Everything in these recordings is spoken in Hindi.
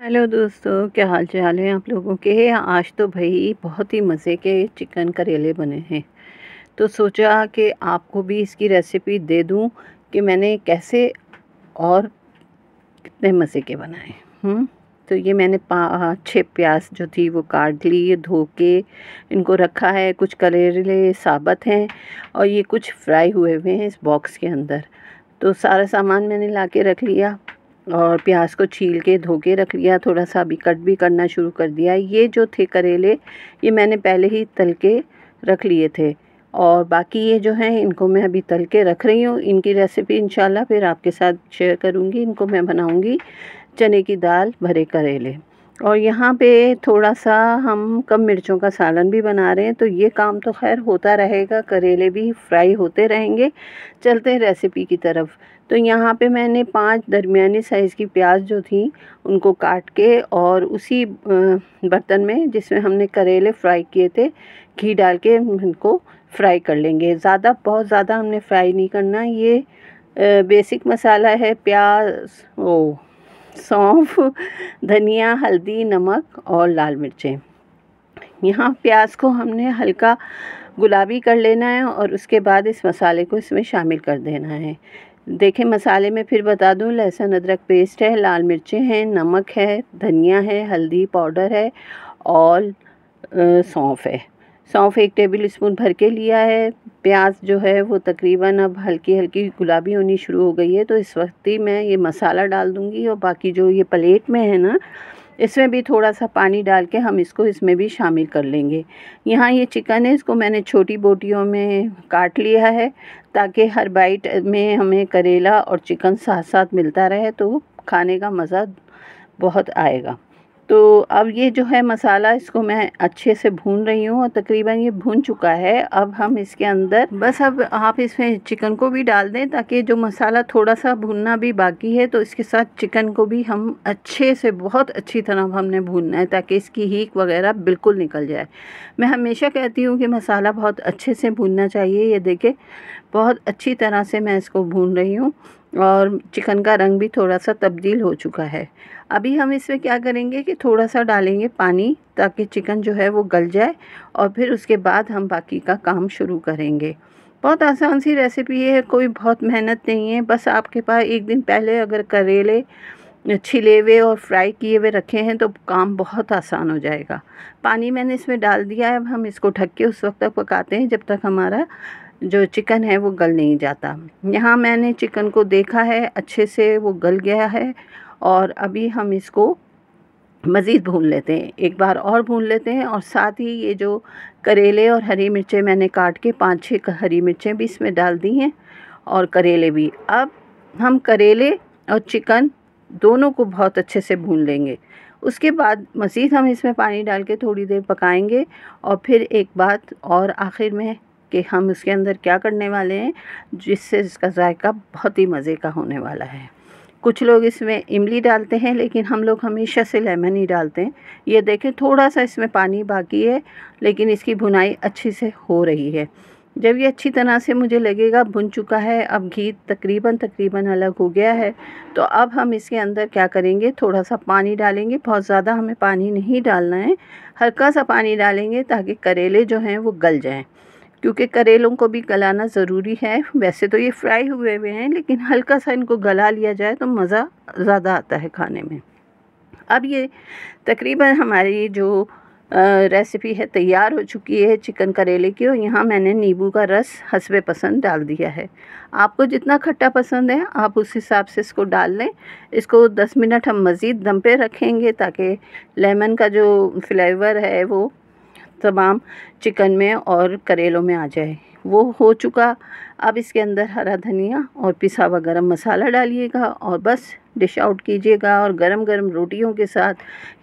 हेलो दोस्तों, क्या हाल चाल है आप लोगों के। आज तो भाई बहुत ही मज़े के चिकन करेले बने हैं। तो सोचा कि आपको भी इसकी रेसिपी दे दूं कि मैंने कैसे और कितने मज़े के बनाए। तो ये मैंने 5-6 प्याज जो थी वो काट ली, ये धो के इनको रखा है। कुछ करेले साबुत हैं और ये कुछ फ्राई हुए हुए हैं इस बॉक्स के अंदर। तो सारा सामान मैंने ला के रख लिया और प्याज को छील के धो के रख लिया। थोड़ा सा अभी कट भी करना शुरू कर दिया। ये जो थे करेले, ये मैंने पहले ही तल के रख लिए थे और बाकी ये जो हैं इनको मैं अभी तल के रख रही हूँ। इनकी रेसिपी इंशाल्लाह फिर आपके साथ शेयर करूँगी। इनको मैं बनाऊँगी चने की दाल भरे करेले। और यहाँ पे थोड़ा सा हम कम मिर्चों का सालन भी बना रहे हैं, तो ये काम तो खैर होता रहेगा, करेले भी फ्राई होते रहेंगे। चलते हैं रेसिपी की तरफ। तो यहाँ पे मैंने 5 दरमियानी साइज़ की प्याज जो थी उनको काट के और उसी बर्तन में जिसमें हमने करेले फ्राई किए थे घी डाल के इनको फ्राई कर लेंगे। बहुत ज़्यादा हमने फ्राई नहीं करना। ये बेसिक मसाला है, सौंफ, धनिया, हल्दी, नमक और लाल मिर्चें। यहाँ प्याज को हमने हल्का गुलाबी कर लेना है और उसके बाद इस मसाले को इसमें शामिल कर देना है। देखें मसाले में फिर बता दूं, लहसुन अदरक पेस्ट है, लाल मिर्चें हैं, नमक है, धनिया है, हल्दी पाउडर है और सौंफ है। सौंफ 1 टेबल स्पून भर के लिया है। प्याज जो है वो तकरीबन अब हल्की हल्की गुलाबी होनी शुरू हो गई है, तो इस वक्त ही मैं ये मसाला डाल दूँगी। और बाकी जो ये प्लेट में है ना, इसमें भी थोड़ा सा पानी डाल के हम इसको इसमें भी शामिल कर लेंगे। यहाँ ये चिकन है, इसको मैंने छोटी बोटियों में काट लिया है ताकि हर बाइट में हमें करेला और चिकन साथ साथ मिलता रहे, तो खाने का मज़ा बहुत आएगा। तो अब ये जो है मसाला, इसको मैं अच्छे से भून रही हूँ और तकरीबन ये भून चुका है। अब हम इसके अंदर बस अब आप इसमें चिकन को भी डाल दें ताकि जो मसाला थोड़ा सा भूनना भी बाकी है, तो इसके साथ चिकन को भी हम अच्छे से बहुत अच्छी तरह हमने भूनना है ताकि इसकी हीक वगैरह बिल्कुल निकल जाए। मैं हमेशा कहती हूँ कि मसाला बहुत अच्छे से भूनना चाहिए। ये देखें बहुत अच्छी तरह से मैं इसको भून रही हूँ और चिकन का रंग भी थोड़ा सा तब्दील हो चुका है। अभी हम इसमें क्या करेंगे कि थोड़ा सा डालेंगे पानी ताकि चिकन जो है वो गल जाए और फिर उसके बाद हम बाकी का काम शुरू करेंगे। बहुत आसान सी रेसिपी है, कोई बहुत मेहनत नहीं है। बस आपके पास एक दिन पहले अगर करेले छिले हुए और फ्राई किए हुए रखे हैं तो काम बहुत आसान हो जाएगा। पानी मैंने इसमें डाल दिया है। अब हम इसको ढक के उस वक्त तक पकाते हैं जब तक हमारा जो चिकन है वो गल नहीं जाता। यहाँ मैंने चिकन को देखा है, अच्छे से वो गल गया है और अभी हम इसको मज़ीद भून लेते हैं, एक बार और भून लेते हैं। और साथ ही ये जो करेले और हरी मिर्चें मैंने काट के 5-6 हरी मिर्चें भी इसमें डाल दी हैं और करेले भी। अब हम करेले और चिकन दोनों को बहुत अच्छे से भून लेंगे। उसके बाद मज़ीद हम इसमें पानी डाल के थोड़ी देर पकाएंगे। और फिर एक बात और आखिर में कि हम उसके अंदर क्या करने वाले हैं जिससे इसका जायका बहुत ही मज़े का होने वाला है। कुछ लोग इसमें इमली डालते हैं लेकिन हम लोग हमेशा से लेमन ही डालते हैं। ये देखें थोड़ा सा इसमें पानी बाकी है लेकिन इसकी भुनाई अच्छी से हो रही है। जब ये अच्छी तरह से मुझे लगेगा भुन चुका है, अब घी तकरीबन अलग हो गया है, तो अब हम इसके अंदर क्या करेंगे, थोड़ा सा पानी डालेंगे। बहुत ज़्यादा हमें पानी नहीं डालना है, हल्का सा पानी डालेंगे ताकि करेले जो हैं वो गल जाएं, क्योंकि करेलों को भी गलाना ज़रूरी है। वैसे तो ये फ्राई हुए हुए हैं लेकिन हल्का सा इनको गला लिया जाए तो मज़ा ज़्यादा आता है खाने में। अब ये तकरीबन हमारी जो रेसिपी है तैयार हो चुकी है चिकन करेले की। और यहाँ मैंने नींबू का रस हस्बे पसंद डाल दिया है। आपको जितना खट्टा पसंद है आप उस हिसाब से इसको डाल लें। इसको 10 मिनट हम मज़ीद दम पे रखेंगे ताकि लेमन का जो फ्लेवर है वो तमाम चिकन में और करेलों में आ जाए। वो हो चुका। अब इसके अंदर हरा धनिया और पिसा हुआ गरम मसाला डालिएगा और बस डिश आउट कीजिएगा और गरम गरम रोटियों के साथ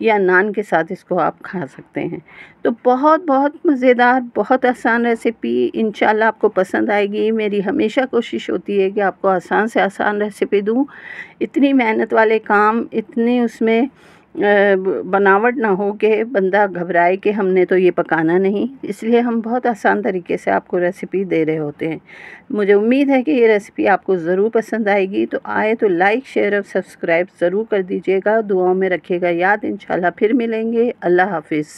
या नान के साथ इसको आप खा सकते हैं। तो बहुत बहुत मज़ेदार, बहुत आसान रेसिपी, इंशाल्लाह आपको पसंद आएगी। मेरी हमेशा कोशिश होती है कि आपको आसान से आसान रेसिपी दूँ। इतनी मेहनत वाले काम, इतने उसमें बनावट ना हो कि बंदा घबराए कि हमने तो ये पकाना नहीं। इसलिए हम बहुत आसान तरीके से आपको रेसिपी दे रहे होते हैं। मुझे उम्मीद है कि ये रेसिपी आपको ज़रूर पसंद आएगी। तो आए तो लाइक, शेयर और सब्सक्राइब ज़रूर कर दीजिएगा। दुआओं में रखिएगा याद। इंशाल्लाह फिर मिलेंगे। अल्लाह हाफ़िज़।